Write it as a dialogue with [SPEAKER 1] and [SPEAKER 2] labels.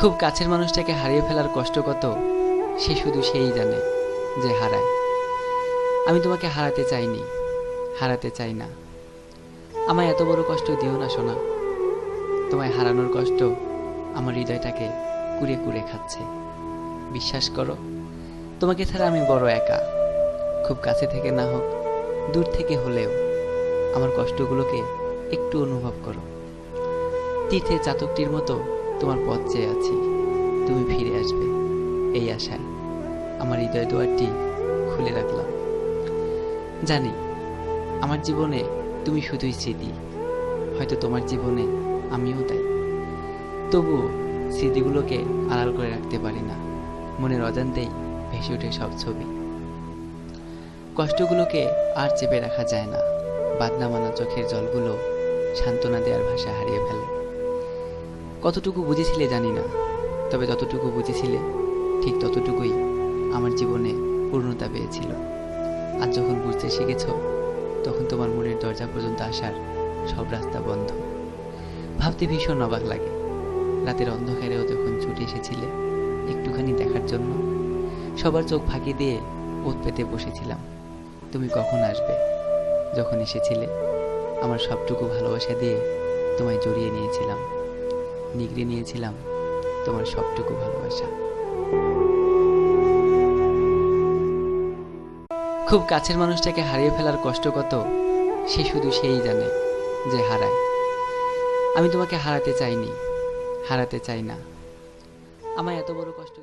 [SPEAKER 1] খুব কাছের মানুষটাকে হারিয়ে ফেলার কষ্ট কত সে শুধু সেই জানে যে হারায়। আমি তোমাকে হারাতে চাইনি, হারাতে চাই না। আমায় এত বড় কষ্ট দিও না সোনা। তোমায় হারানোর কষ্ট আমার হৃদয়টাকে কুরে কুরে খাচ্ছে। বিশ্বাস করো, তোমাকে ছাড়া আমি বড় একা। খুব কাছে থেকে না হোক, দূর থেকে হলেও আমার কষ্টগুলোকে একটু অনুভব করো। তীর্থের চাতকটির মতো তোমার পথ চেয়ে আছি, তুমি ফিরে আসবে এই আশায় আমার হৃদয় দুয়ারটি খুলে রাখলাম। জানি আমার জীবনে তুমি শুধুই স্মৃতি, হয়তো তোমার জীবনে আমিও তাই। তবুও স্মৃতিগুলোকে আড়াল করে রাখতে পারি না, মনের অজান্তেই ভেসে ওঠে সব ছবি। কষ্টগুলোকে আর চেপে রাখা যায় না, বাদনা মানা চোখের জলগুলো সান্ত্বনা দেওয়ার ভাষা হারিয়ে ফেলে। কতটুকু বুঝেছিলে জানি না, তবে যতটুকু বুঝেছিলে ঠিক ততটুকুই আমার জীবনে পূর্ণতা পেয়েছিল। আজ যখন বুঝতে শিখেছ, তখন তোমার মনের দরজা পর্যন্ত আসার সব রাস্তা বন্ধ। ভাবতে ভীষণ অবাক লাগে, রাতের অন্ধকারেও যখন ছুটে এসেছিলে একটুখানি দেখার জন্য, সবার চোখ ফাঁকি দিয়ে ওত পেতে বসেছিলাম তুমি কখন আসবে। যখন এসেছিলে আমার সবটুকু ভালোবাসা দিয়ে তোমায় জড়িয়ে নিয়েছিলাম, নিগড়ে নিয়েছিলাম তোমার সবটুকু ভালোবাসা। খুব কাছের মানুষটাকে হারিয়ে ফেলার কষ্ট কত সে শুধু সেই জানে যে হারায়। আমি তোমাকে হারাতে চাইনি, হারাতে চাই না। আমায় এত বড় কষ্ট